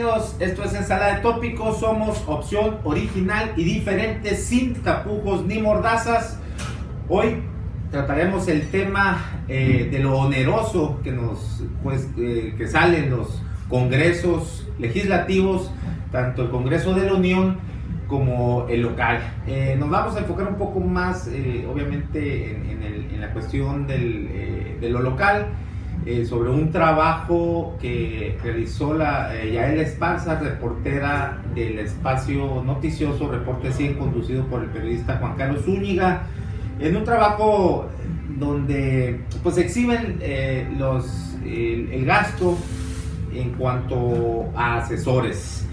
bienvenidos. Esto es Ensalada de Tópicos. Somos opción original y diferente, sin tapujos ni mordazas. Hoy trataremos el tema de lo oneroso que sale en los congresos legislativos, tanto el Congreso de la Unión como el local. Nos vamos a enfocar un poco más, obviamente, en la cuestión de lo local. Sobre un trabajo que realizó Yael Esparza, reportera del espacio noticioso Reporte 100, conducido por el periodista Juan Carlos Zúñiga, en un trabajo donde pues exhiben el gasto en cuanto a asesores.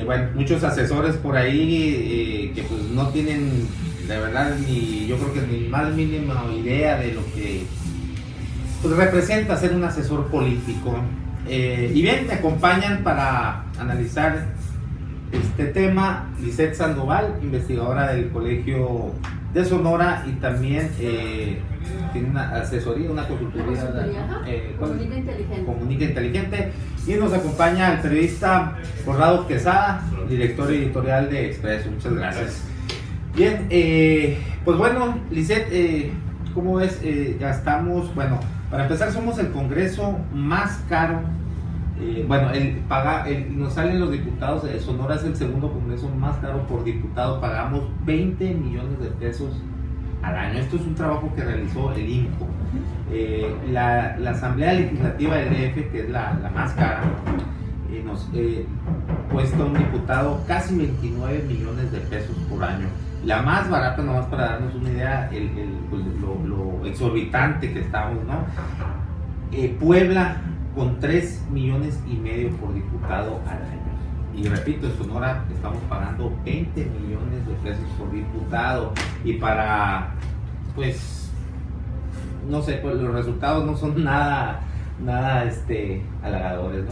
Bueno, muchos asesores por ahí que pues no tienen, de verdad, yo creo que ni más mínima idea de lo que pues representa ser un asesor político. Y bien, me acompañan para analizar este tema Lisette Sandoval, investigadora del Colegio de Sonora, y también tiene una asesoría, una consultoría, Comunica Inteligente. Y nos acompaña el periodista Conrado Quesada, director editorial de Expreso. Muchas gracias. Bien, pues bueno, Lisette, ¿cómo ves? Ya estamos, bueno, para empezar, somos el congreso más caro. Nos salen los diputados. Sonora es el segundo congreso más caro por diputado. Pagamos 20 millones de pesos al año. Esto es un trabajo que realizó el INCO. La Asamblea Legislativa del DF, que es la más cara, nos cuesta un diputado casi 29 millones de pesos por año. La más barata, nomás para darnos una idea, lo exorbitante que estamos, ¿no? Puebla, con 3 millones y medio por diputado al año. Y repito, en Sonora estamos pagando 20 millones de pesos por diputado. Y para, pues, no sé, pues los resultados no son nada halagadores, ¿no?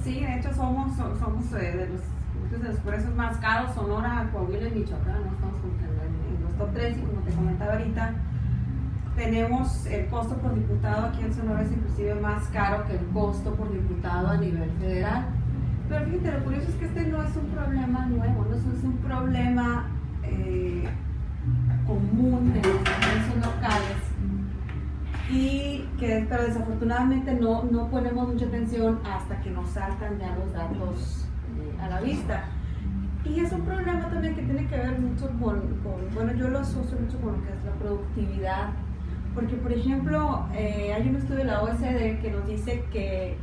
Sí, de hecho somos de los precios más caros. Sonora, Coahuila y Michoacán, ¿no? Estamos en los top 3, y como te comentaba ahorita, tenemos el costo por diputado aquí en Sonora es inclusive más caro que el costo por diputado a nivel federal. Pero fíjate, lo curioso es que este no es un problema nuevo, no es un problema común en los congresos locales, pero desafortunadamente no ponemos mucha atención hasta que nos saltan ya los datos a la vista. Y es un problema también que tiene que ver mucho bueno, yo lo asocio mucho con lo que es la productividad, porque por ejemplo, hay un estudio de la OECD que nos dice que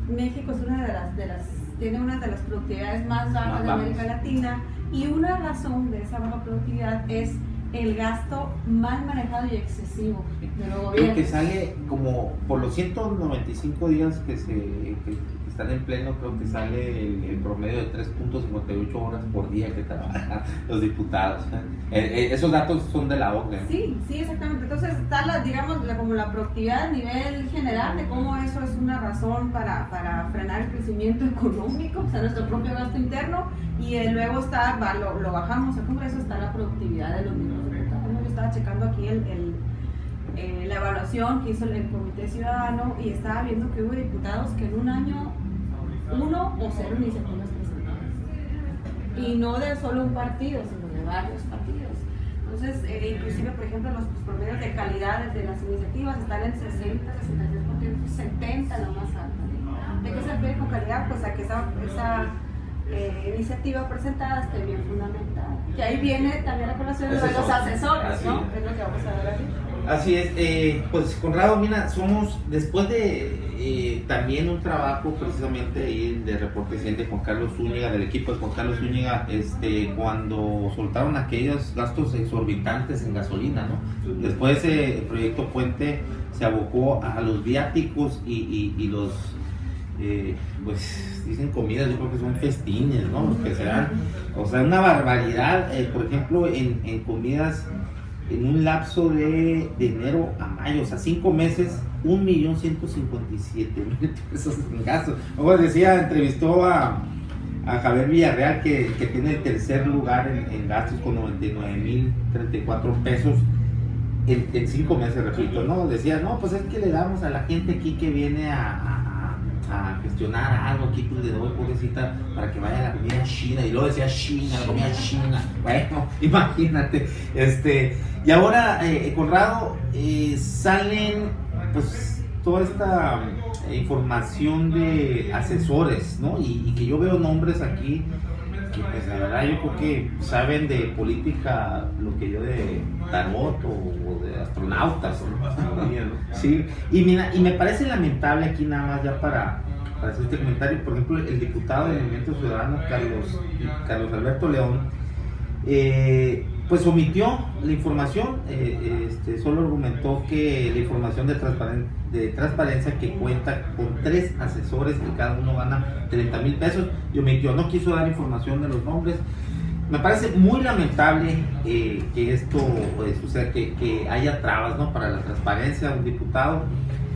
México es tiene una de las productividades más bajas de América Latina, y una razón de esa baja productividad es el gasto mal manejado y excesivo de los gobiernos. Que sale como por los 195 días que están en pleno, creo que sale el promedio de 3.58 horas por día que trabajan los diputados. Esos datos son de la OCDE. Sí, exactamente. Entonces está como la productividad a nivel general, de cómo eso es una razón para frenar el crecimiento económico, o sea, nuestro propio gasto interno, y luego lo bajamos al Congreso, está la productividad de los mismos diputados. Yo estaba checando aquí la evaluación que hizo el Comité Ciudadano, y estaba viendo que hubo diputados que en un año 1 o 0 iniciativas presentadas, y no de solo un partido, sino de varios partidos. Entonces, inclusive, por ejemplo, los promedios de calidad de las iniciativas están en 60, 63%, 70 la más alta. ¿De qué se refiere con calidad? Pues a que esa iniciativa presentada esté bien fundamentada. Que ahí viene también la colación de los asesores, ¿no? Es lo que vamos a ver aquí. Así es. Pues Conrado, mira, somos, después de también un trabajo precisamente ahí de Reporte 100 de Juan Carlos Zúñiga, del equipo de Juan Carlos Zúñiga, cuando soltaron aquellos gastos exorbitantes en gasolina, ¿no? Después el proyecto Puente se abocó a los viáticos y los pues dicen comidas, yo creo que son festines, ¿no? Los que se dan, o sea, una barbaridad. Por ejemplo, en comidas, en un lapso de enero a mayo, o sea, 5 meses, 1.157.000 pesos en gastos. Como decía, entrevistó a Javier Villarreal, que tiene el tercer lugar en gastos con 99.034 pesos en 5 meses, repito, ¿no? Decía, no, pues es que le damos a la gente aquí que viene a a gestionar algo aquí, pues le doy pobrecita para que vaya a la comida china, y luego decía China, la comida china, bueno, imagínate, y ahora, Conrado, salen pues toda esta información de asesores, ¿no? Y que yo veo nombres aquí que pues la verdad yo creo que saben de política lo que yo de tarot o de astronautas, ¿no? Sí, y mira, y me parece lamentable aquí nada más ya para hacer este comentario, por ejemplo, el diputado del Movimiento Ciudadano, Carlos Alberto León, pues omitió la información, solo argumentó que la información de transparencia que cuenta con 3 asesores que cada uno gana 30,000 pesos, y omitió, no quiso dar información de los nombres. Me parece muy lamentable que esto suceda, que haya trabas, ¿no?, para la transparencia de un diputado.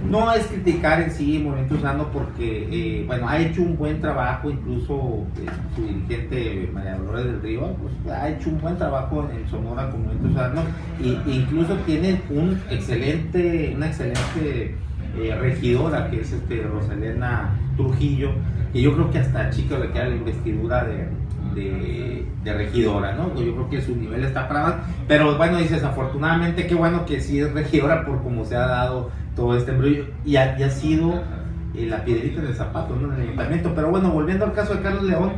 No es criticar en sí el Movimiento Ciudadano porque, bueno, ha hecho un buen trabajo, incluso su dirigente María Dolores del Río, pues, ha hecho un buen trabajo en Sonora con Movimiento Ciudadano, e incluso tiene una excelente regidora, que es Rosalena Trujillo, que yo creo que hasta a Chico le queda la investidura de regidora, ¿no? Yo creo que su nivel está para más, pero bueno, dices, afortunadamente, qué bueno que sí es regidora por cómo se ha dado todo este embrollo, y ha sido la piedrita en el zapato, ¿no?, en el ayuntamiento. Pero bueno, volviendo al caso de Carlos León,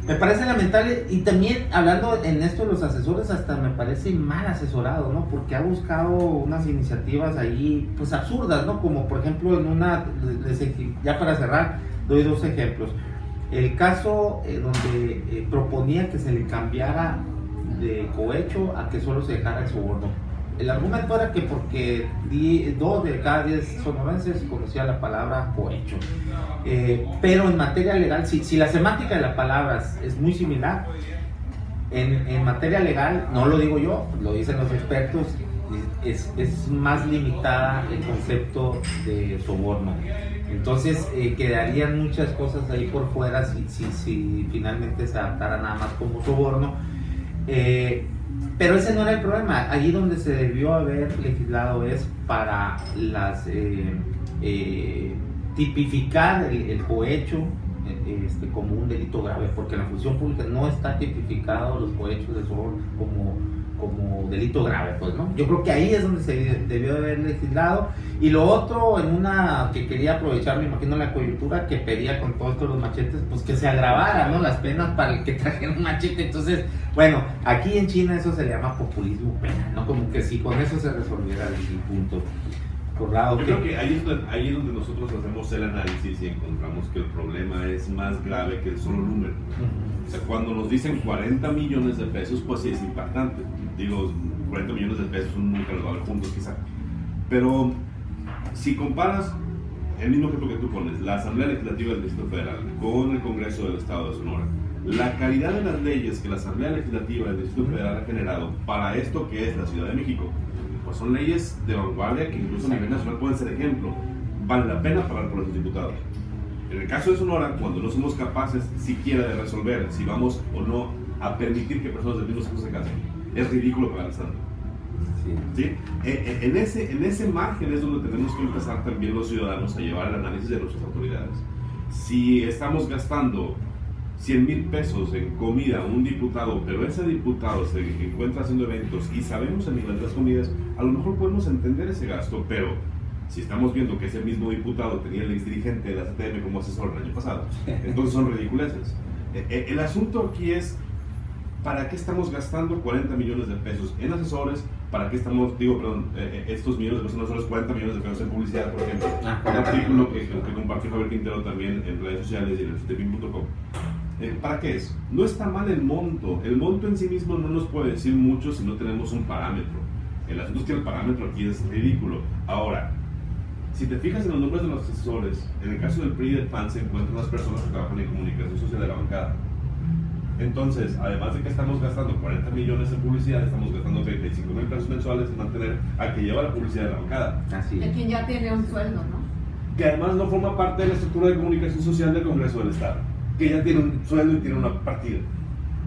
me parece lamentable, y también hablando en esto de los asesores, hasta me parece mal asesorado, ¿no?, porque ha buscado unas iniciativas ahí, pues absurdas, ¿no?, como por ejemplo ya para cerrar, doy 2 ejemplos. El caso donde proponía que se le cambiara de cohecho a que solo se dejara el soborno. El argumento era que porque 2 de cada 10 sonorenses conocía la palabra cohecho. Pero en materia legal, si la semántica de las palabras es muy similar, en materia legal, no lo digo yo, lo dicen los expertos, es más limitada el concepto de soborno. Entonces quedarían muchas cosas ahí por fuera si finalmente se adaptara nada más como soborno. Pero ese no era el problema. Allí donde se debió haber legislado es para tipificar el cohecho como un delito grave, porque en la función pública no está tipificado los cohechos de soborno como delito grave, pues, ¿no? Yo creo que ahí es donde se debió haber legislado. Y lo otro, en una que quería aprovechar, me imagino, la coyuntura, que pedía con todos estos los machetes, pues que se agravara, ¿no?, las penas para el que trajera un machete. Entonces, bueno, aquí en China eso se le llama populismo penal, ¿no? Como que si con eso se resolviera el punto. Yo creo que ahí es donde nosotros hacemos el análisis y encontramos que el problema es más grave que el solo número. O sea, cuando nos dicen 40 millones de pesos, pues sí es impactante. Digo, 40 millones de pesos nunca los va a ver juntos quizá. Pero si comparas el mismo ejemplo que tú pones, la Asamblea Legislativa del Distrito Federal con el Congreso del Estado de Sonora, la calidad de las leyes que la Asamblea Legislativa del Distrito Federal ha generado para esto que es la Ciudad de México, pues son leyes de vanguardia que incluso a nivel nacional pueden ser ejemplo. Vale la pena pagar por esos diputados. En el caso de Sonora, cuando no somos capaces siquiera de resolver si vamos o no a permitir que personas del mismo sexo se casen, es ridículo pagar el Estado. ¿Sí? En ese margen es donde tenemos que empezar también los ciudadanos a llevar el análisis de nuestras autoridades. Si estamos gastando 100,000 pesos en comida a un diputado, pero ese diputado se encuentra haciendo eventos y sabemos el nivel de las comidas, a lo mejor podemos entender ese gasto, pero si estamos viendo que ese mismo diputado tenía el exdirigente de la CTM como asesor el año pasado, entonces son ridiculeces. El asunto aquí es, ¿para qué estamos gastando 40 millones de pesos en asesores? ¿Para qué estamos, estos millones de pesos, no solo 40 millones de pesos en publicidad, por ejemplo? Un artículo que compartió Javier Quintero también en redes sociales y en el citepin.com. ¿Para qué es? No está mal el monto en sí mismo no nos puede decir mucho si no tenemos un parámetro. El asunto es que el parámetro aquí es ridículo. Ahora, si te fijas en los nombres de los asesores, en el caso del PRI y del PAN se encuentran las personas que trabajan en comunicación social de la bancada. Entonces, además de que estamos gastando 40 millones en publicidad, estamos gastando 35,000 pesos mensuales en mantener al que lleva la publicidad de la bancada. Así es. Quien ya tiene un sueldo, ¿no? Que además no forma parte de la estructura de comunicación social del Congreso del Estado, que ya tiene un sueldo y tiene una partida.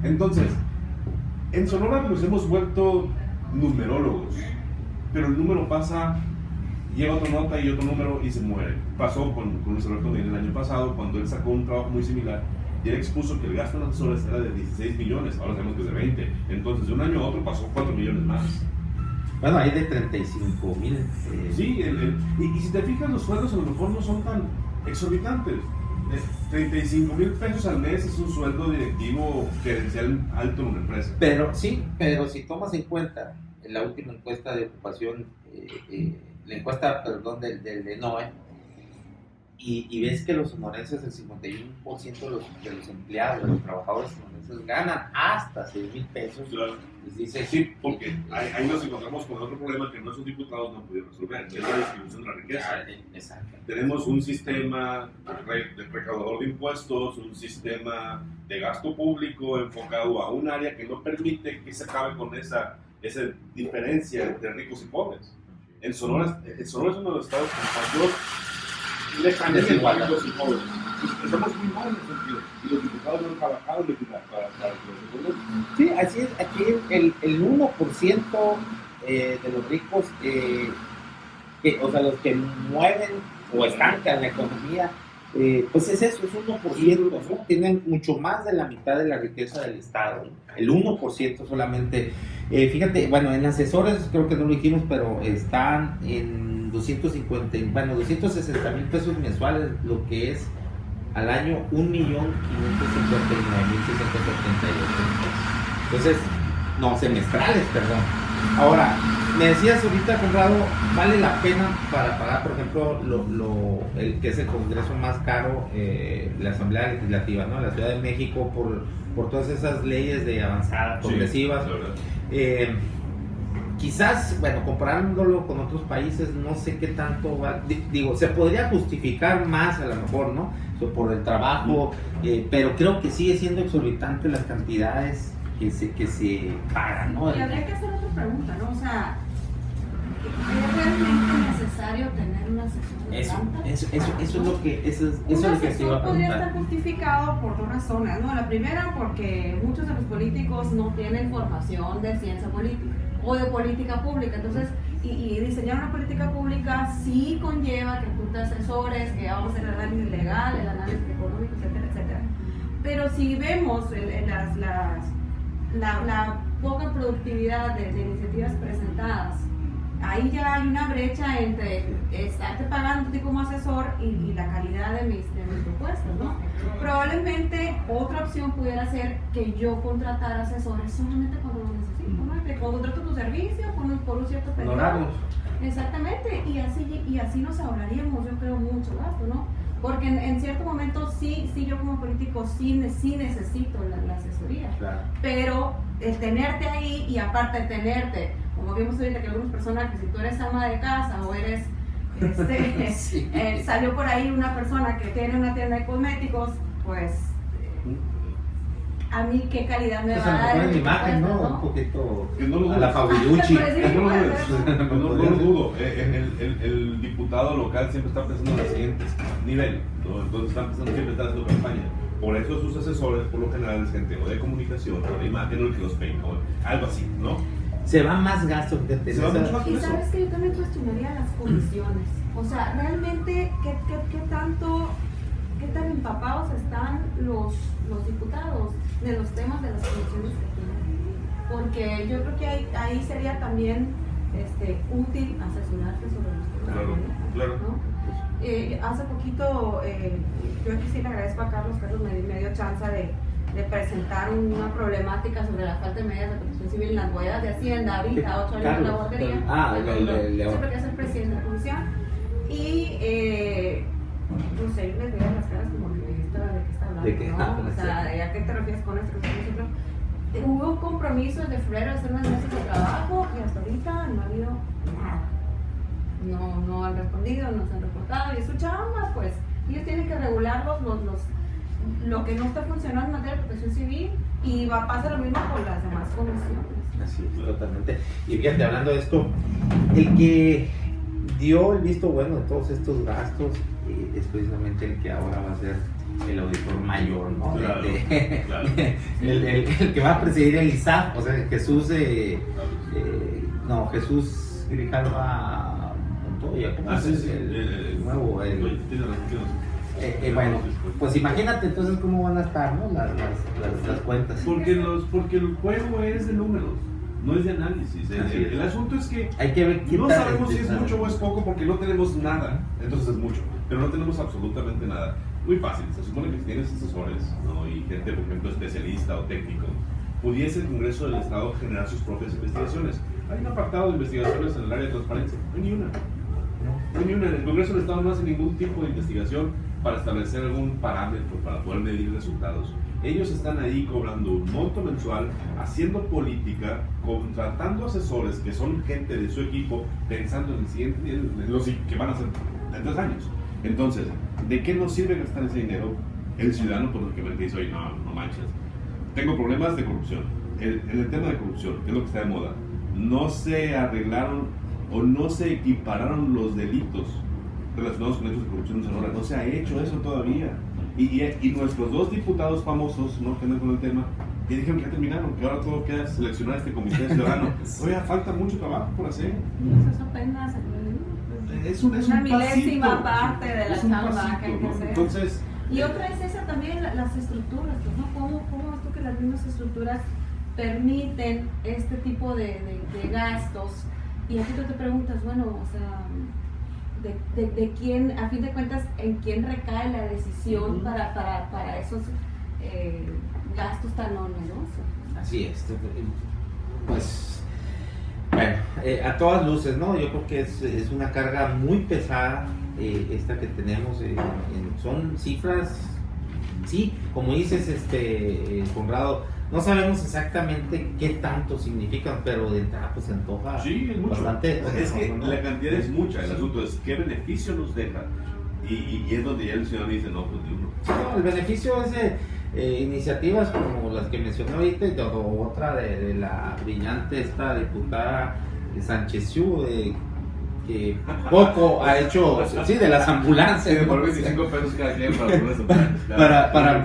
Entonces, en Sonora nos hemos vuelto numerólogos, pero el número pasa llega otra nota y otro número y se muere. Pasó con Luis Alberto Medina el año pasado, cuando él sacó un trabajo muy similar y él expuso que el gasto en asesores era de 16 millones, ahora sabemos que es de 20. Entonces, de un año a otro pasó 4 millones más. Bueno, hay de 35,000. Sí, y si te fijas, los sueldos a lo mejor no son tan exorbitantes. 35,000 pesos al mes es un sueldo directivo gerencial alto en una empresa. Pero sí, pero si tomas en cuenta la última encuesta de ocupación, la encuesta, perdón, del ENOE, y ves que los sonorenses, el 51% de los empleados, de los trabajadores sonorenses, ganan hasta 6,000 pesos. Claro. Les dice, Sí, porque ahí nos encontramos con otro problema que nuestros diputados no han podido resolver, es la distribución de la riqueza. Exacto. Tenemos un sistema de recaudador de impuestos, un sistema de gasto público enfocado a un área que no permite que se acabe con esa diferencia entre ricos y pobres. El Sonora es uno de los estados con mayor lejanía entre ricos y pobres. Estamos muy mal en ese sentido. Y los diputados no han trabajado para que los resuelvan. Sí, así es. Aquí el 1% de los ricos, o sea, los que mueven o estancan la economía, pues es eso, es 1%, ¿no? Tienen mucho más de la mitad de la riqueza del Estado, ¿no? El 1% solamente. Fíjate, bueno, en asesores creo que no lo dijimos, pero están en 260,000 pesos mensuales, lo que es al año 1,559,678 pesos. Entonces, no, semestrales, perdón. Ahora, me decías ahorita, Conrado, ¿vale la pena para pagar, por ejemplo, el que es el congreso más caro, la Asamblea Legislativa, ¿no? La Ciudad de México, por todas esas leyes de avanzada, progresivas? Sí, quizás, bueno, comparándolo con otros países, no sé qué tanto va, digo, se podría justificar más a lo mejor, ¿no? Por el trabajo, pero creo que sigue siendo exorbitante las cantidades que se pagan, ¿no? Y habría que hacer otra pregunta, ¿no? O sea, ¿es realmente necesario tener un asesor de planta? Eso es lo que se iba a Un asesor podría preguntar. estar justificado por dos razones, ¿no? La primera, porque muchos de los políticos no tienen formación de ciencia política o de política pública, entonces, y diseñar una política pública sí conlleva que tú te asesores, que vamos a hacer el análisis legal, el análisis económico, etcétera, etcétera. Pero si vemos la poca productividad de iniciativas presentadas, ahí ya hay una brecha entre estarte pagando a ti como asesor y la calidad de mis propuestas, ¿no? Probablemente otra opción pudiera ser que yo contratara asesores solamente cuando lo necesito, ¿no? Te contrato tu servicio por un cierto periodo. Honorarios. Exactamente, y así nos ahorraríamos, yo creo, mucho gasto, ¿no? Porque en cierto momento sí yo como político sí necesito la asesoría, Claro. pero el tenerte ahí y aparte de tenerte, como vimos ahorita que algunas personas, que si tú eres ama de casa o eres, Sí. salió por ahí una persona que tiene una tienda de cosméticos, pues a mí qué calidad me Pues va a a lo dar mejor en en imagen, ¿no? propuestas, Un poquito Que no lo a la dudes. Fabiucci. Pues sí, No lo puede dudes. ser. No lo dudo. El diputado local siempre está pensando en el siguiente nivel, ¿no? Entonces está pensando siempre está haciendo campaña. Por eso sus asesores, por lo general, es gente o de comunicación, o de imagen, o el que los peina, o algo así, ¿no? Se va más gasto que Se va mucho más. Y sabes que yo también cuestionaría las comisiones. O sea, realmente, ¿qué tan empapados están los diputados de los temas de las comisiones que tienen? Porque yo creo que ahí sería también útil asesorarse sobre los temas. Claro, claro. ¿No? Hace poquito, yo aquí sí le agradezco a Carlos me dio chance de presentar una problemática sobre la falta de medidas de protección civil en las bodegas de Hacienda, ahorita 8 años de la guardería. Siempre que es el presidente de la comisión. Y no sé, yo les veía las caras como que ¿de qué está hablando? ¿De qué? ¿No? O sea, ¿a qué te refieres con esto? Hubo un compromiso desde febrero de hacer unas mesas de trabajo y hasta ahorita no ha habido nada. No han respondido, no se han reportado y es su chamba, pues. Ellos tienen que regular lo que no está funcionando en materia de protección civil y va a pasar lo mismo con las demás comisiones. Así es, totalmente. Y fíjate, hablando de esto, el que dio el visto bueno de todos estos gastos es precisamente el que ahora va a ser el auditor mayor, ¿no? Claro, claro. El que va a presidir el ISAF, o sea, Jesús Grijalva Montoya. ¿Cómo Sí, es sí. el nuevo? Tiene razón. Bueno, pues imagínate entonces cómo van a estar, ¿no? Las cuentas. Porque el juego es de números, no es de análisis. El asunto es que hay que ver no sabemos si es mucho o es poco porque no tenemos nada, entonces es mucho, pero no tenemos absolutamente nada. Muy fácil, se supone que si tienes asesores, ¿no? Y gente, por ejemplo, especialista o técnico, pudiese el Congreso del Estado generar sus propias investigaciones. Hay un apartado de investigaciones en el área de transparencia, no hay ni una. No hay ni una. El Congreso del Estado no hace ningún tipo de investigación para establecer algún parámetro para poder medir resultados. Ellos están ahí cobrando un monto mensual, haciendo política, contratando asesores que son gente de su equipo, pensando en el siguiente, en los que van a hacer en 3 años. Entonces, ¿de qué nos sirve gastar ese dinero el ciudadano por lo que me dice, oye, no manches? Tengo problemas de corrupción. En el tema de corrupción, que es lo que está de moda, no se arreglaron o no se equipararon los delitos relacionados con hechos de corrupción en Sonora. No se ha hecho eso todavía. Y nuestros 2 diputados famosos, ¿no?, que andan con el tema, ya dijeron que ya terminaron, que ahora todo queda seleccionar este comité ciudadano. Oiga, falta mucho trabajo por hacer. Eso es apenas es una un milésima pasito, parte de la chamba que hay que hacer. Entonces, y otra es esa también, las estructuras, pues, ¿no? ¿Cómo ves tú que las mismas estructuras permiten este tipo de gastos? Y aquí tú te preguntas, bueno, o sea, de quién, a fin de cuentas, en quién recae la decisión para esos gastos tan onerosos. Así es. Pues, bueno, a todas luces, ¿no? Yo creo que es una carga muy pesada esta que tenemos. Son cifras, sí, como dices, Conrado, no sabemos exactamente qué tanto significan, pero de entrada pues se antoja bastante. Es que la cantidad es mucha, el asunto es qué beneficio nos deja. Y es donde ya el ciudadano dice, no, pues ni uno. No, el beneficio es de iniciativas como las que mencioné ahorita, y otra de la brillante esta diputada Sánchez Xiu, que poco ha hecho, sí, de las ambulancias, por 25 pesos cada quien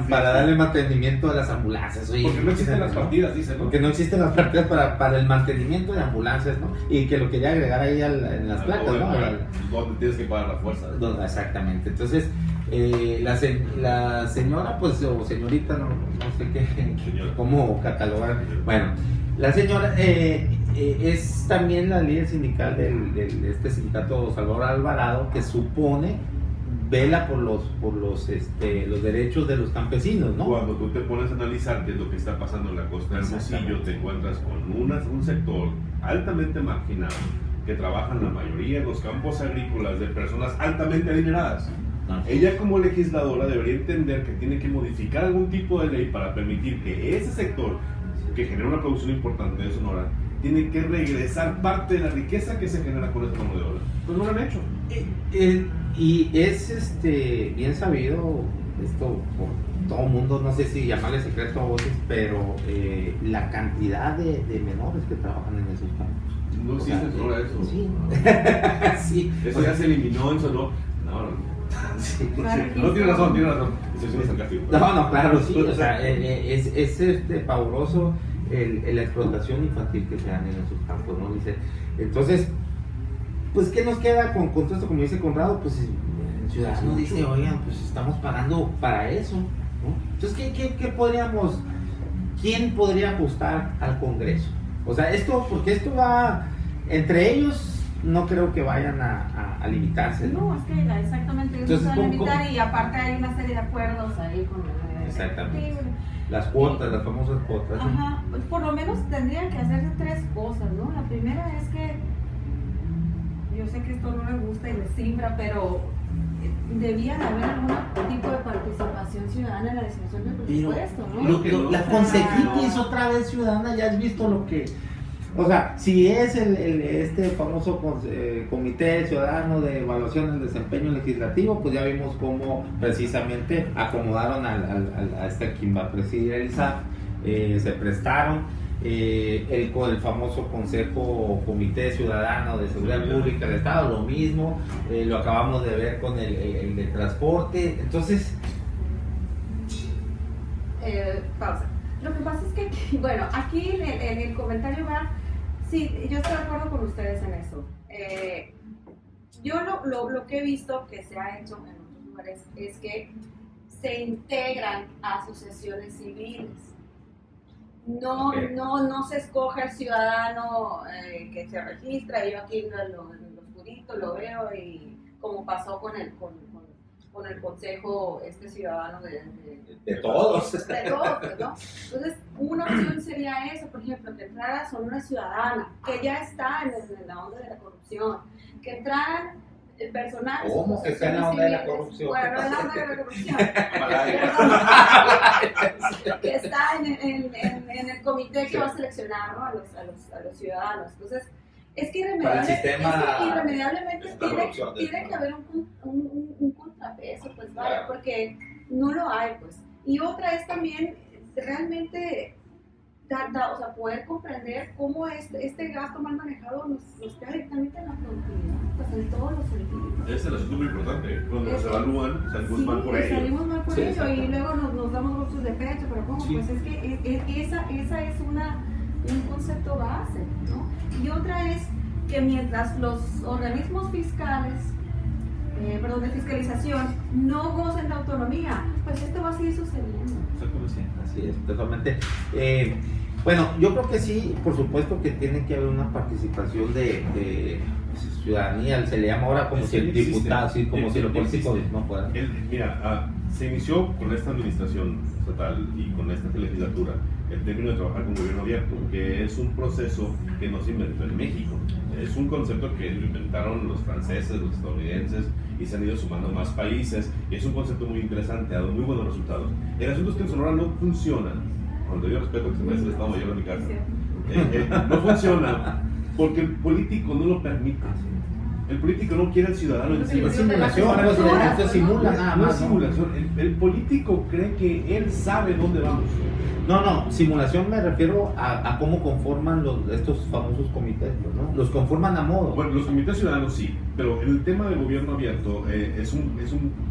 para darle mantenimiento a las ambulancias. Oye, porque no existen las partidas, dicen, ¿no? Porque no existen las partidas para el mantenimiento de ambulancias, ¿no? Y que lo quería agregar ahí en las placas, ¿no? Donde tienes que pagar la fuerza. Exactamente. Entonces, la señora, pues, o señorita, no sé qué, cómo catalogar. Bueno, la señora es también la líder sindical de este sindicato Salvador Alvarado, que supone vela por los derechos de los campesinos, ¿no? Cuando tú te pones a analizar qué es lo que está pasando en la costa del Hermosillo, te encuentras con un sector altamente marginado que trabaja en la mayoría en los campos agrícolas de personas altamente adineradas. Ella como legisladora debería entender que tiene que modificar algún tipo de ley para permitir que ese sector, que genera una producción importante de Sonora, tiene que regresar parte de la riqueza que se genera con esta mano de obra. Pues no lo han hecho. Y es bien sabido esto por todo el mundo, no sé si llamarle secreto a voces, pero la cantidad de menores que trabajan en esos campos. No existe en Sonora eso. Sí. Sí. Eso ya se eliminó en Sonora. No. Sí. No, tiene razón. Eso es sarcástico. No, claro, sí. O sea, es pavoroso la explotación infantil que se dan en esos campos, ¿no? Dice. Entonces, pues, ¿qué nos queda con todo esto? Como dice Conrado, pues el ciudadano dice, oigan, pues estamos pagando para eso, ¿no? Entonces, ¿qué podríamos, quién podría ajustar al Congreso? O sea, porque esto va, entre ellos, no creo que vayan a limitarse. No, es que exactamente eso se va a limitar, y aparte hay una serie de acuerdos ahí con exactamente. Las cuotas, las famosas cuotas. Ajá, pues por lo menos tendrían que hacerse 3 cosas, ¿no? La primera es que, yo sé que esto no les gusta y les simbra, pero debía de haber algún tipo de participación ciudadana en la designación del presupuesto, ¿no? La consejitis otra vez ciudadana, ya has visto lo que... O sea, si es este famoso Comité Ciudadano de Evaluación del Desempeño Legislativo, pues ya vimos cómo precisamente acomodaron a quien va a presidir el ISAF, se prestaron, el famoso Consejo Comité Ciudadano de Seguridad Pública del Estado, lo mismo, lo acabamos de ver con el de transporte. Entonces, pausa. Lo que pasa es que, bueno, aquí en el comentario va, sí, yo estoy de acuerdo con ustedes en eso. Yo lo que he visto que se ha hecho en otros lugares es que se integran a asociaciones civiles. No se escoge al ciudadano que se registra, yo aquí en lo oscurito lo veo, y como pasó con el consejo ciudadano de todos. De todos, ¿no? Entonces, una opción sería eso, por ejemplo, que entrara Sonora Ciudadana, que ya está en la onda de la corrupción, que entraran personajes. ¿Cómo que está en la onda de la corrupción? Bueno, no en la onda de la corrupción. Que está en el comité que va a seleccionar, ¿no? a los ciudadanos. Entonces, es que irremediablemente tiene que haber un contrapeso, pues vaya, porque no lo hay, pues. Y otra es también realmente poder comprender cómo este gasto mal manejado nos queda directamente en la productividad, pues en todos los sentidos. Ese es el asunto muy importante. Cuando nos evalúan, salimos mal por ello. Salimos mal por ello y luego nos damos golpes de pecho, pero ¿cómo? Sí. Pues es que esa es un concepto base, ¿no? Y otra es que mientras los organismos fiscales, de fiscalización, no gocen de autonomía, pues esto va a seguir sucediendo. Así es, totalmente. Bueno, yo creo que sí, por supuesto que tiene que haber una participación de ciudadanía, se le llama ahora como si el diputado, sí, como si los políticos no fueran. Mira, se inició con esta administración estatal y con esta legislatura el término de trabajar con gobierno abierto, que es un proceso que no se inventó en México. Es un concepto que lo inventaron los franceses, los estadounidenses, y se han ido sumando más países, y es un concepto muy interesante, ha dado muy buenos resultados. El asunto es que en Sonora no funciona, cuando yo respeto que se parece el Estado Mayor de mi casa, no funciona porque el político no lo permite. El político no quiere al ciudadano encima. Es simulación, no simula nada más. No es simulación, el político cree que él sabe dónde vamos. No, simulación me refiero a cómo conforman estos famosos comités, ¿no? Los conforman a modo. Bueno, los comités ciudadanos sí, pero el tema del gobierno abierto es un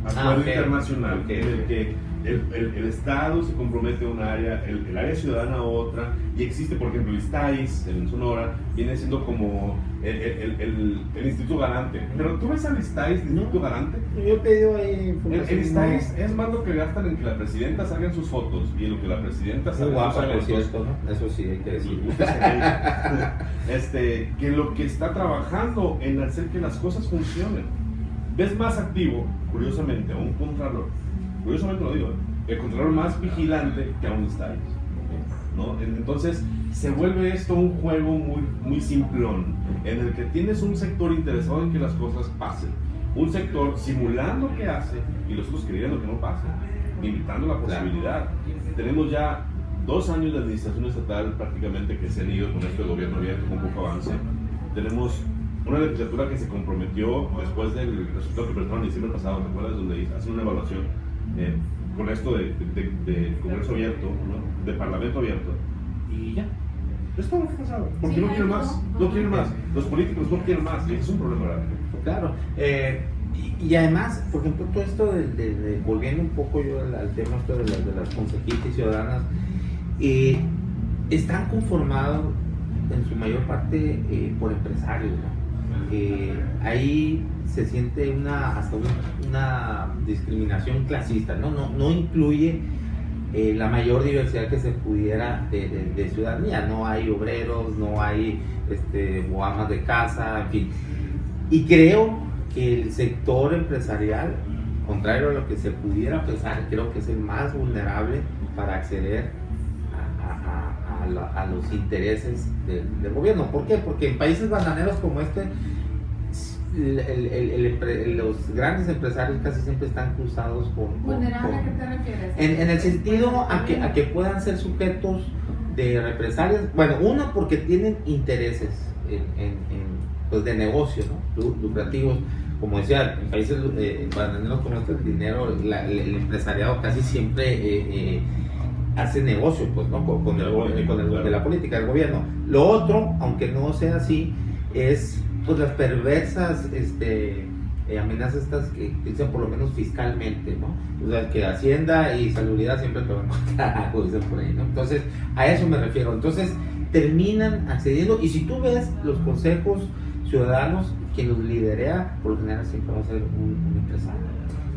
acuerdo internacional en el que el Estado se compromete a un área, el área ciudadana a otra, y existe, por ejemplo, el ISTAIS en Sonora, viene siendo como el Instituto Garante. Pero tú ves al ISTAIS, el Instituto Garante. Yo he pedido ahí información. El ISTAIS es más lo que gastan en que la presidenta salga en sus fotos y en lo que la presidenta salga en sus eventos. Cierto, ¿no? Eso sí hay que decir. Que lo que está trabajando en hacer que las cosas funcionen. Ves más activo, curiosamente, a un contralor. Curiosamente lo digo, el contralor más vigilante que a un ISTAIS, ¿no? Entonces se vuelve esto un juego muy simplón, en el que tienes un sector interesado en que las cosas pasen, un sector simulando que hace y los otros creyendo que no pasa, limitando la posibilidad. Tenemos ya 2 años de administración estatal prácticamente que se han ido con esto del gobierno abierto con poco avance. Tenemos una legislatura que se comprometió después del resultado que presentaron en diciembre pasado, ¿te acuerdas? Donde hacen una evaluación con esto de Congreso abierto, ¿no? De Parlamento abierto, y ya. Es todo lo que ha pasado, porque sí, no quieren más, no quieren más. Los políticos no quieren más, y es un problema grave. Claro, y además, por ejemplo, todo esto volviendo un poco yo al tema esto de las consejitas ciudadanas, están conformados en su mayor parte por empresarios, ¿no? Ahí se siente hasta una discriminación clasista, no incluye la mayor diversidad que se pudiera de ciudadanía. No hay obreros, no hay amas de casa, en fin. Y creo que el sector empresarial, contrario a lo que se pudiera pensar, creo que es el más vulnerable para acceder a los intereses del gobierno. ¿Por qué? Porque en países bananeros como este, los grandes empresarios casi siempre están cruzados con... ¿Vulnerable a qué te refieres? En el sentido a que puedan ser sujetos de represalias. Bueno, uno, porque tienen intereses pues de negocio, ¿no? Lucrativos. Como decía, en países bananeros como este, el dinero, el empresariado casi siempre hace negocio, pues, ¿no? con de la política del gobierno. Lo otro, aunque no sea así, es pues las perversas amenazas estas que dicen, por lo menos fiscalmente, ¿no? O sea, que Hacienda y Salubridad siempre te van a contar algo, dicen por ahí, ¿no? Entonces, a eso me refiero. Entonces, terminan accediendo, y si tú ves los consejos ciudadanos, quien los liderea, por lo general siempre va a ser un empresario.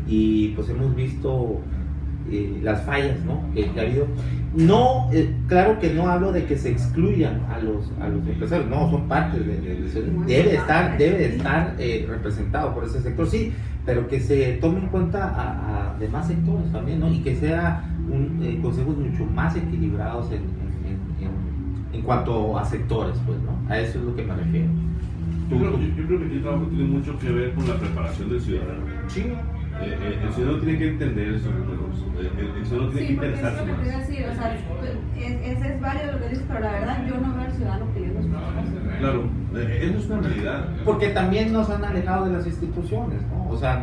Y pues hemos visto las fallas, ¿no? que ha habido. No, claro que no hablo de que se excluyan a los empresarios, no, son parte debe estar representado por ese sector, sí, pero que se tome en cuenta a demás sectores también, ¿no? Y que sea consejos mucho más equilibrados en cuanto a sectores, pues, ¿no? A eso es lo que me refiero. Yo creo que el trabajo tiene mucho que ver con la preparación del ciudadano. Sí. El ciudadano tiene que entender esos números, el ciudadano tiene que interesarse más. Sí, porque es lo que te iba a decir, o sea, es válido lo que dices, pero la verdad yo no veo al ciudadano pidiendo sus cosas. Claro, eso es una realidad. Porque también nos han alejado de las instituciones, ¿no? O sea,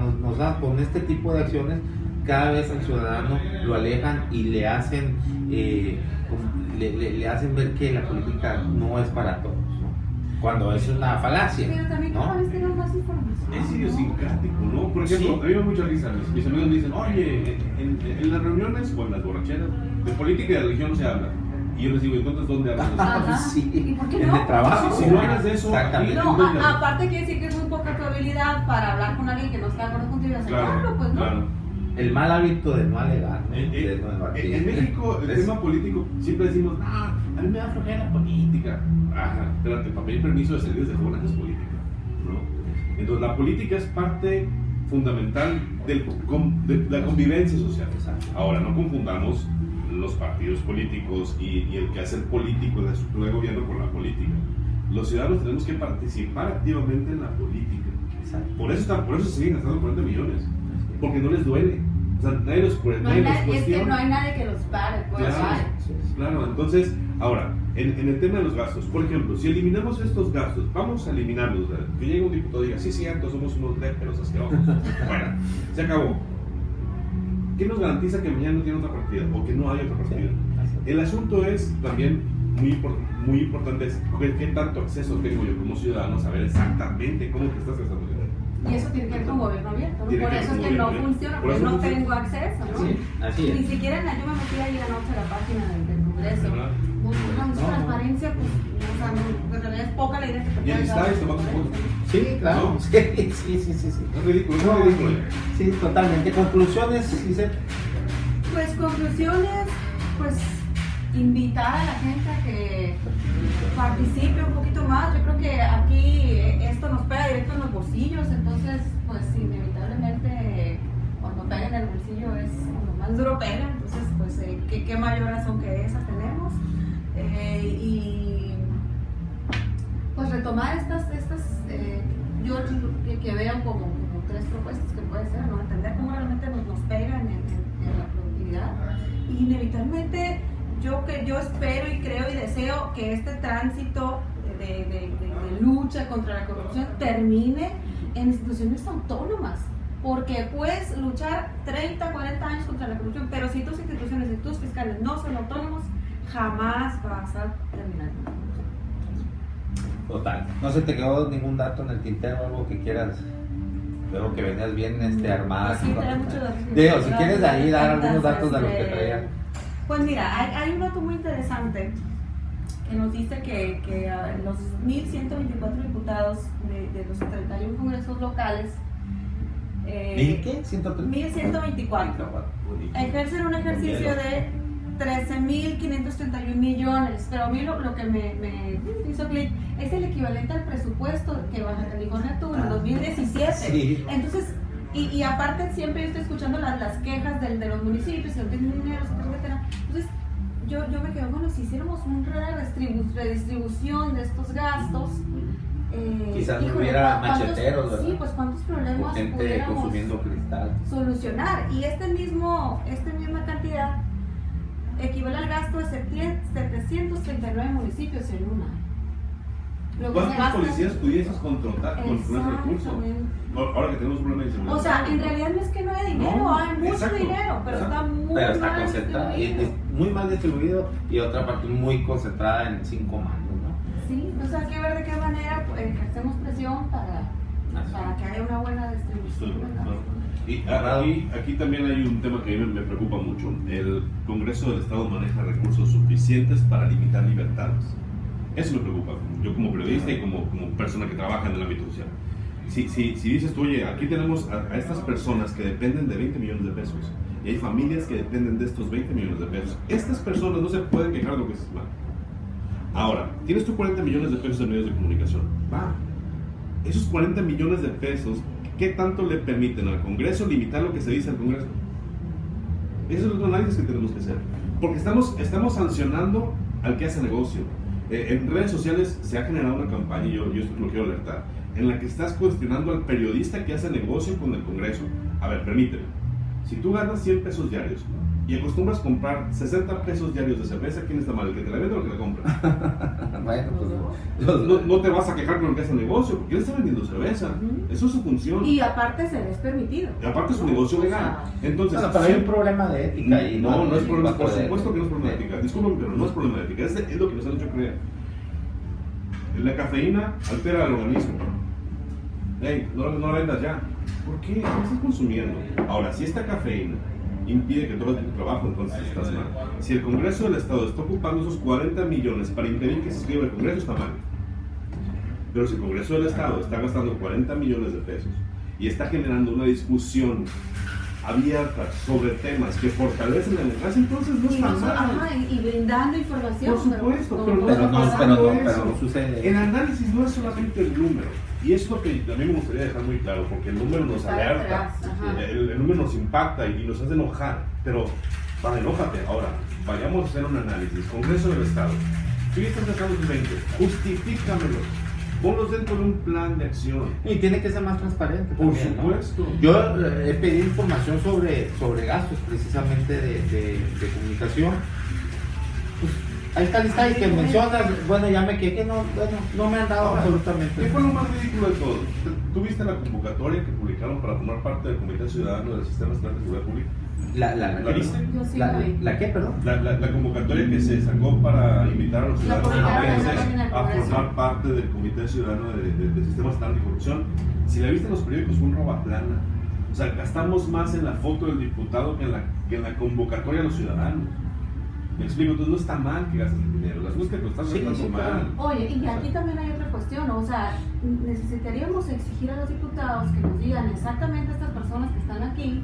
con este tipo de acciones, cada vez al ciudadano lo alejan y le hacen, le hacen ver que la política no es para todos, ¿no? Cuando eso es una falacia. Pero también ¿no? cada vez tenemos más información. Es idiosincrático, ¿no? Por ejemplo, Sí. a mí me da mucha risa. Mis amigos me dicen, oye, en las reuniones o en las borracheras, de política y de religión no se habla. Y yo les digo, entonces, ¿dónde hablan? Ajá. Sí. ¿Y por qué En no? el trabajo. Si no hablas de eso, Exactamente. No, aparte quiere decir que es muy poca tu habilidad para hablar con alguien que no está de acuerdo contigo y aceptarlo, pues no. Claro. El mal hábito de no alegar, ¿no? De no debatir. En México, el tema político, siempre decimos, a mí me da flojera la política. Ajá, espérate, para pedir permiso de salir desde jóvenes es política, ¿no? Entonces, la política es parte fundamental de la convivencia social. Exacto. Ahora, no confundamos los partidos políticos y el quehacer político de la estructura de gobierno con la política. Los ciudadanos tenemos que participar activamente en la política. Exacto. Por eso se siguen gastando 40 millones, porque no les duele. O sea, nadie los No hay nadie, es que no hay nadie que los pare, pues. Claro, claro, entonces, ahora, en el tema de los gastos, por ejemplo, si eliminamos estos gastos, vamos a eliminarlos, ¿verdad? Que llegue un diputado y diga, sí, cierto, somos unos léperos asquerosos. Bueno, se acabó. ¿Qué nos garantiza que mañana no tiene otra partida o que no hay otra partida? El asunto es también muy importante, es qué tanto acceso tengo yo como ciudadano a saber exactamente cómo te estás gastando dinero. Y eso tiene que ver con gobierno abierto, ¿no? Tiene Por que ver eso es con que no gobierno funciona, abierto. Por porque eso no no tengo acceso, ¿no? Sí, así es. Ni siquiera yo me metí ayer anoche a la página del Congreso. ¿Verdad? No, transparencia, pues, o sea, en realidad es poca la idea que te Y ahí puedes está, dar. y tomando fotos. Sí, claro. ¿No? Sí. Es ridículo, No, es ridículo. sí, totalmente. Conclusiones, dice. Pues conclusiones, pues invitar a la gente a que participe un poquito más. Yo creo que aquí esto nos pega directo en los bolsillos, entonces pues inevitablemente cuando pega en el bolsillo es cuando más duro pega, entonces pues qué mayor razón que esa tenemos. Y pues retomar estas yo que veo como 3 propuestas que puede ser, ¿no? Entender cómo realmente nos pega en la productividad y inevitablemente yo espero y creo y deseo que este tránsito de lucha contra la corrupción termine en instituciones autónomas, porque puedes luchar 30, 40 años contra la corrupción, pero si tus instituciones y tus fiscales no son autónomos, jamás vas a terminar con la corrupción. Total. ¿No se te quedó ningún dato en el tintero, algo que quieras? Veo que venías bien armada. Sí, trae muchos datos. Digo, si quieres de ahí dar algunos datos de los que traía. Pues mira, hay un dato muy interesante que nos dice que los 1.124 diputados de los 31 congresos locales ¿Y qué? 1.124 ejercen un ejercicio de 13.531 millones, pero a mí lo que me hizo clic es el equivalente al presupuesto que Baja California tuvo en 2017. Sí. Entonces, y aparte siempre yo estoy escuchando las quejas de los municipios, que no tienen dinero, etcétera. Entonces, yo me quedo, bueno, si hiciéramos una redistribución de estos gastos, quizás no híjole, hubiera ¿cuántos- macheteros, ¿verdad? Sí, pues cuántos problemas O gente pudiéramos consumiendo cristal. solucionar. Y esta misma cantidad equivale al gasto de 739 municipios en un año. Lo que se ¿Cuántos gasta- policías pudieses contratar con ese recurso? Exactamente. Ahora que tenemos un problema de inseguridad. O sea, en realidad no es que no haya dinero, No, hay mucho exacto, dinero, pero exacto. está muy Pero está mal concentrada, distribuido. muy mal distribuido y otra parte muy concentrada en 5 manos, ¿no? Sí, entonces hay que ver de qué manera pues, ejercemos presión para que haya una buena distribución. Y aquí también hay un tema que a mí me preocupa mucho. El Congreso del Estado maneja recursos suficientes para limitar libertades. Eso me preocupa, yo como periodista y como persona que trabaja en el ámbito social. Si dices tú, oye, aquí tenemos a estas personas que dependen de 20 millones de pesos y hay familias que dependen de estos 20 millones de pesos, estas personas no se pueden quejar de lo que es mal. Ahora, tienes tú 40 millones de pesos en medios de comunicación. Va. Esos 40 millones de pesos, ¿qué tanto le permiten al Congreso limitar lo que se dice al Congreso? Ese es el otro análisis que tenemos que hacer. Porque estamos sancionando al que hace negocio. En redes sociales se ha generado una campaña, y yo esto lo quiero alertar, en la que estás cuestionando al periodista que hace negocio con el Congreso. A ver, permíteme. Si tú ganas 100 pesos diarios y acostumbras comprar 60 pesos diarios de cerveza, ¿quién está mal? ¿El que te la vende o el que la compra? Bueno, pues No te vas a quejar con el que hace negocio, porque él está vendiendo cerveza. Eso es su función. Y aparte se les permitido. Y aparte es un negocio legal. Entonces, pero hay un problema de ética. Y no es problema, por supuesto que no es problema de ética. Disculpen, pero no es problema de ética. Es lo que nos han hecho creer. La cafeína altera el organismo. Hey, no la vendas ya. ¿Por qué? ¿Qué estás consumiendo? Ahora, si esta cafeína impide que todo tu trabajo, entonces estás mal. Si el Congreso del Estado está ocupando esos 40 millones para impedir que se escriba el Congreso, está mal. Pero si el Congreso del Estado está gastando 40 millones de pesos y está generando una discusión abierta sobre temas que fortalecen la democracia, entonces no está mal. Y brindando información. Por supuesto, pero no sucede. El análisis no es solamente el número. Y eso es lo que a mí me gustaría dejar muy claro, porque el número nos alerta, el número nos impacta y nos hace enojar. Pero, enójate. Ahora, vayamos a hacer un análisis. Congreso del Estado. ¿Qué estás sacando tus 20? Justifícamelo. Ponlos dentro de un plan de acción. Y tiene que ser más transparente. Por también, supuesto. ¿no? Yo he pedido información sobre gastos, precisamente de comunicación. Pues, ahí está lista y que mencionas, bueno, ya me quedé, no me han dado absolutamente. ¿Qué fue lo más ridículo de todo? ¿Tú viste la convocatoria que publicaron para formar parte del Comité Ciudadano del Sistema Estatal de Seguridad Pública? ¿La viste? Yo sí la vi. ¿La qué, perdón? La convocatoria que se sacó para invitar a los ciudadanos a Congreso. formar parte del Comité Ciudadano del Sistema Estatal Anticorrupción. Si la viste en los periódicos, fue un robaplana. O sea, gastamos más en la foto del diputado que en la convocatoria a los ciudadanos. Me explico, entonces no está mal que gastes el dinero, las cosas que lo estás gastando mal. Oye, y aquí también hay otra cuestión, o sea, necesitaríamos exigir a los diputados que nos digan exactamente a estas personas que están aquí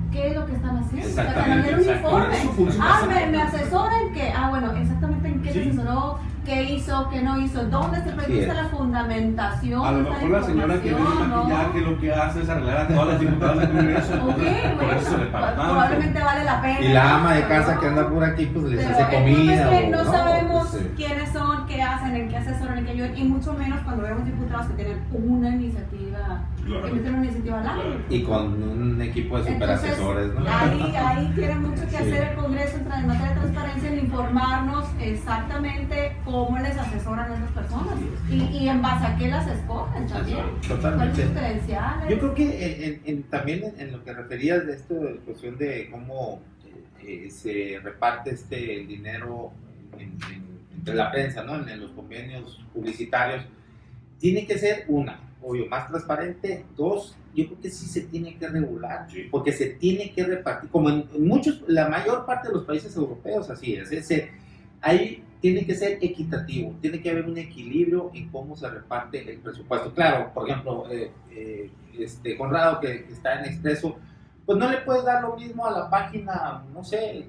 qué es lo que están haciendo. Exactamente, O sea, que nos den un informe. Me hace asesoran que, bueno, exactamente en qué se asesoró, qué hizo, qué no hizo, dónde se precisa la fundamentación. A lo mejor la señora que viene maquillaje lo que hace es arreglar a todas las diputadas del Congreso. Ok, por eso se le paga tanto. Probablemente vale la pena. Y la ama de casa que anda por aquí, pues les Pero hace comida. es que no sabemos Pues, quiénes son, qué hacen, en qué asesoran, en qué ayudan, y mucho menos cuando vemos diputados que tienen una iniciativa, que meten una iniciativa al aire. y con un equipo de superasesores, ¿no? Ahí tiene mucho que hacer el Congreso en materia de transparencia, en informarnos exactamente cómo les asesoran a esas personas y en base a qué las escogen también. Totalmente. ¿Cuáles sus credenciales? Yo creo que también en lo que referías de esto, de cuestión de cómo se reparte el dinero entre la prensa, ¿no? En los convenios publicitarios, tiene que ser obvio, más transparente. Dos, yo creo que sí se tiene que regular, porque se tiene que repartir, como en la mayor parte de los países europeos, así es. Ahí tiene que ser equitativo, tiene que haber un equilibrio en cómo se reparte el presupuesto. Claro, por ejemplo, Conrado, que está en Expreso, pues no le puedes dar lo mismo a la página, no sé.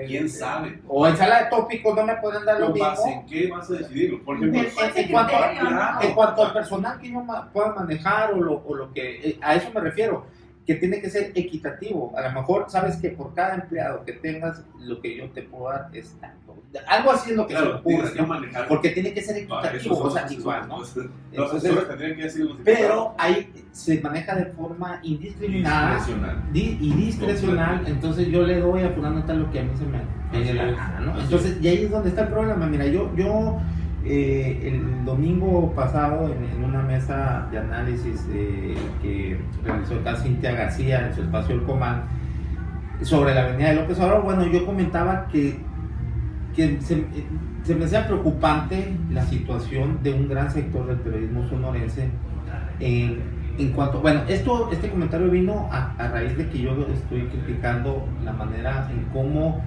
¿Quién sabe? O en sala de tópicos no me pueden dar lo mismo. ¿En qué vas a decidirlo? Por ejemplo, en cuanto al personal que yo pueda manejar o lo que, a eso me refiero, que tiene que ser equitativo. A lo mejor sabes que por cada empleado que tengas, lo que yo te puedo dar es tanto. Algo así es lo que se me ocurre, ¿no? Porque tiene que ser equitativo, o sea, igual, ¿no? Entonces, pero ahí se maneja de forma indiscriminada y discrecional, entonces yo le doy a fulano tal lo que a mí se me pegue la gana, ¿no? Entonces, y ahí es donde está el problema. Mira, yo el domingo pasado en una mesa de análisis que realizó acá Cintia García en su espacio El Comán sobre la avenida de López Obrador, bueno, yo comentaba que se me hacía preocupante la situación de un gran sector del periodismo sonorense en cuanto, bueno, este comentario vino a raíz de que yo estoy criticando la manera en cómo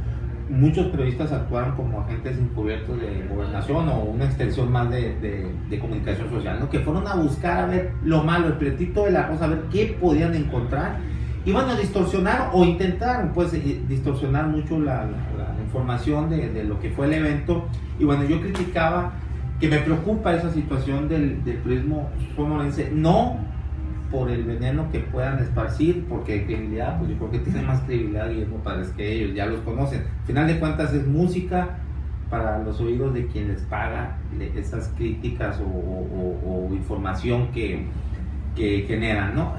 muchos periodistas actuaron como agentes encubiertos de gobernación o una extensión más de comunicación social, ¿no? Que fueron a buscar a ver lo malo, el pretito de la cosa, a ver qué podían encontrar. Y bueno, distorsionaron o intentaron pues distorsionar mucho la información de lo que fue el evento. Y bueno, yo criticaba que me preocupa esa situación del turismo sonorense, no por el veneno que puedan esparcir, porque credibilidad, pues yo creo que tiene más credibilidad Guillermo Padres que ellos, ya los conocen. Al final de cuentas es música para los oídos de quien les paga esas críticas o información que generan, ¿no?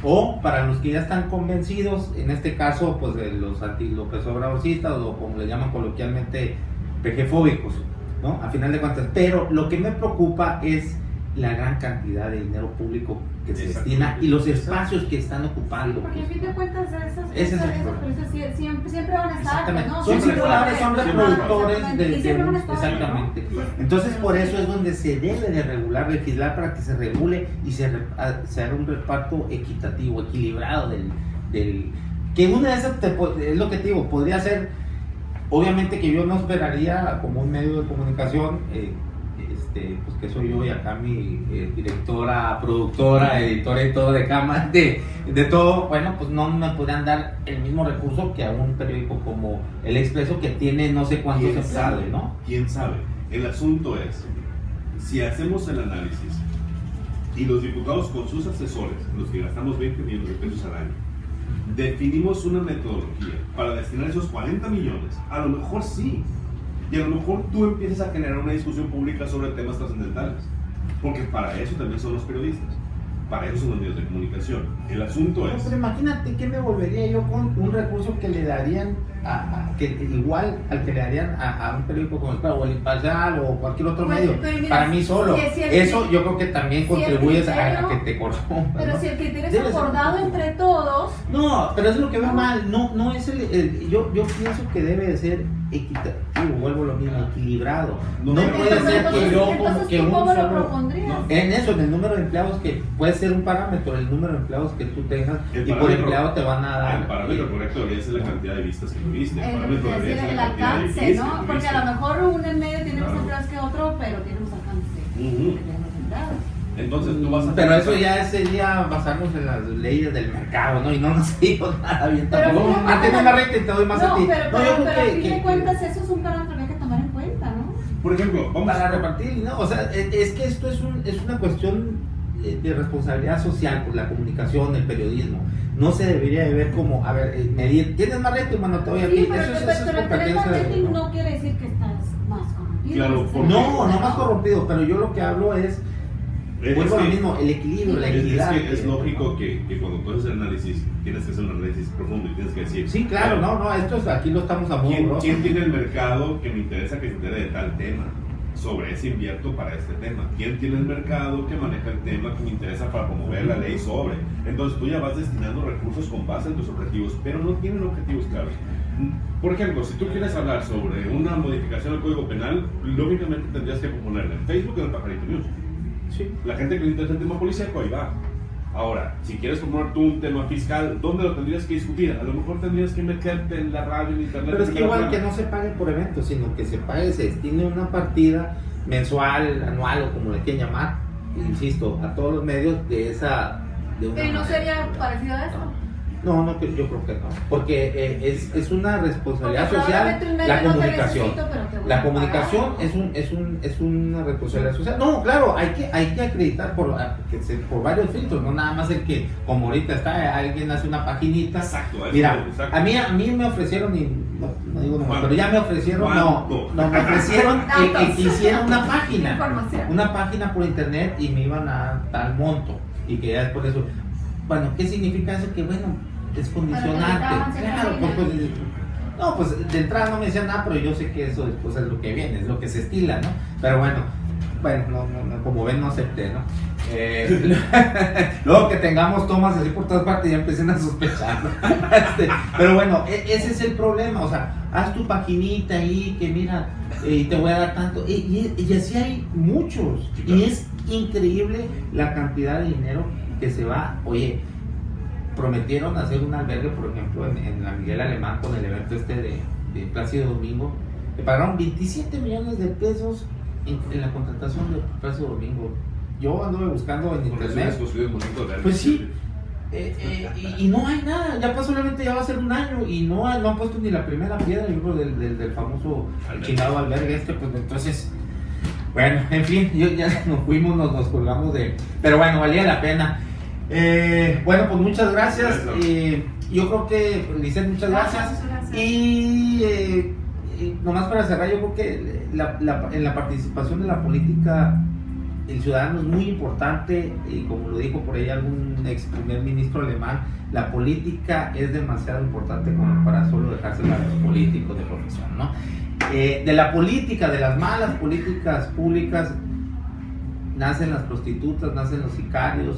O para los que ya están convencidos, en este caso, pues de los anti-López Obradorcistas, o como le llaman coloquialmente, pejefóbicos, ¿no? A final de cuentas. Pero lo que me preocupa es la gran cantidad de dinero público que se destina y los espacios que están ocupando. Sí, porque a fin de cuentas esas siempre van a estar, ¿no? Son circulares, son reproductores exactamente. Entonces por eso es donde se debe de regular, legislar para que se regule y se haga un reparto equitativo, equilibrado del que una de esas es lo que te digo, podría ser, obviamente que yo no esperaría como un medio de comunicación, pues que soy yo y acá mi directora, productora, editora y todo de cámara, de todo, bueno, pues no me podrían dar el mismo recurso que a un periódico como El Expreso, que tiene no sé cuántos empleados, ¿no? ¿Quién sabe? El asunto es, si hacemos el análisis y los diputados con sus asesores, los que gastamos 20 millones de pesos al año, definimos una metodología para destinar esos 40 millones, a lo mejor sí. Y a lo mejor tú empiezas a generar una discusión pública sobre temas trascendentales, porque para eso también son los periodistas, para eso son los medios de comunicación. El asunto es... Pero imagínate qué me volvería yo con un recurso que le darían igual al que le darían a un periódico como El Imparcial o cualquier otro medio, mira, para mí solo. Eso yo creo que también contribuye a que te corrompan. Pero ¿no? Si el criterio es acordado entre todos... No, pero es lo que veo mal, no es yo pienso que debe de ser equitativo, vuelvo a lo mismo, equilibrado. No puede ser que yo como que un ¿cómo lo solo... propondrías? En eso, en el número de empleados, que puede ser un parámetro, el número de empleados que tú tengas, y por empleado te van a dar... El parámetro correcto debería ser la cantidad de vistas que tuviste. El alcance, ¿no? Porque a lo mejor un en medio tiene más empleados que otro, pero tiene más alcance. Entonces tú vas a... Pero eso ya sería basarnos en las leyes del mercado, ¿no? Y no nos digo nada bien tampoco. Tiene una recta y te doy más a ti. Pero a fin de cuentas eso es un parámetro que hay que tomar en cuenta, ¿no? Por ejemplo, vamos para repartir, ¿no? O sea, es que esto es una cuestión de responsabilidad social por la comunicación, el periodismo. No se debería de ver como, a ver, medir, tienes más rating, mano, te voy a ti. Pero el tener más rating no quiere decir que estás más corrompido. Claro, no más corrompido, pero yo lo que hablo es vuelvo a lo mismo, el equilibrio, la equidad. Es lógico que cuando tú haces el análisis, tienes que hacer un análisis profundo y tienes que decir... Sí, claro, aquí lo estamos a ¿Quién tiene el mercado que me interesa que se entere de tal tema? Sobre ese invierto para este tema. ¿Quién tiene el mercado que maneja el tema que me interesa para promover la ley sobre? Entonces tú ya vas destinando recursos con base en tus objetivos, pero no tienen objetivos claros. Por ejemplo, si tú quieres hablar sobre una modificación al Código Penal, lógicamente tendrías que proponerla en Facebook y en el Pajarito News. Sí. La gente que le interesa el tema policíaco, ahí va. Ahora, si quieres proponer tú un tema fiscal, ¿dónde lo tendrías que discutir? A lo mejor tendrías que meterte en la radio, en internet. Pero es que igual que no se pague por eventos, sino que se pague, se destine una partida mensual, anual o como le quieran llamar, insisto, a todos los medios de esa... ¿Pero no sería parecido a esto? No, yo creo que no, porque es una responsabilidad social la comunicación. La comunicación es una responsabilidad social. No, claro, hay que acreditar por varios filtros, no nada más el que, como ahorita está, alguien hace una paginita. Exacto. Mira, a mí me ofrecieron, y no digo nomás, pero ya me ofrecieron, me ofrecieron que hiciera una página por internet y me iban a tal monto, y que ya es por eso. Bueno, ¿qué significa eso? Que bueno, es condicionante. Claro, pues de entrada no me decían nada, pero yo sé que eso después es lo que viene, es lo que se estila, ¿no? Pero bueno, no, como ven, no acepté, ¿no? Luego que tengamos tomas así por todas partes ya empiecen a sospechar, ¿no? Pero bueno, ese es el problema, o sea, haz tu paginita ahí, que mira, y te voy a dar tanto, y así hay muchos, y es increíble la cantidad de dinero que se va. Oye, prometieron hacer un albergue, por ejemplo, en la Miguel Alemán con el evento de Plácido Domingo, le pagaron 27 millones de pesos en la contratación de Plácido Domingo. Yo anduve buscando en internet. Pues sí. Y no hay nada, ya solamente ya va a ser un año y no han puesto ni la primera piedra, yo creo, del famoso chingado albergue pues entonces, bueno, en fin, ya nos fuimos, nos colgamos pero bueno, valía la pena. Bueno, pues muchas gracias. Yo creo que, Lisette, muchas gracias. Y nomás para cerrar, yo creo que en la participación de la política, el ciudadano es muy importante, y como lo dijo por ahí algún ex primer ministro alemán, la política es demasiado importante como para solo dejársela a los políticos de profesión, ¿no? De la política, de las malas políticas públicas, nacen las prostitutas, nacen los sicarios,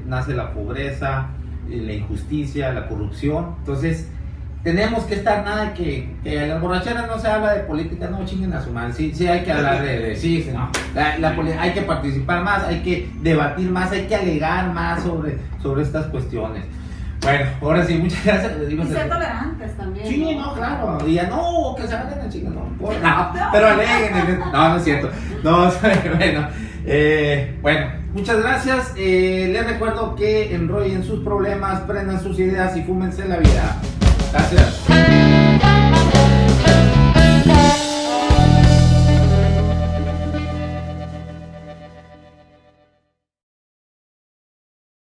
nace la pobreza, la injusticia, la corrupción. Entonces tenemos que estar, nada que en las borracheras no se habla de política, no chinguen a su madre, sí hay que hablar sí, no, hay que participar más, hay que debatir más, hay que alegar más sobre estas cuestiones. Bueno, ahora sí, muchas gracias. Y ser tolerantes también. Sí, no, claro. Y ya no, que se hagan la chica, no, pero aleguen. No es cierto. No, bueno, muchas gracias. Les recuerdo que enrollen sus problemas, prendan sus ideas y fúmense la vida. Gracias.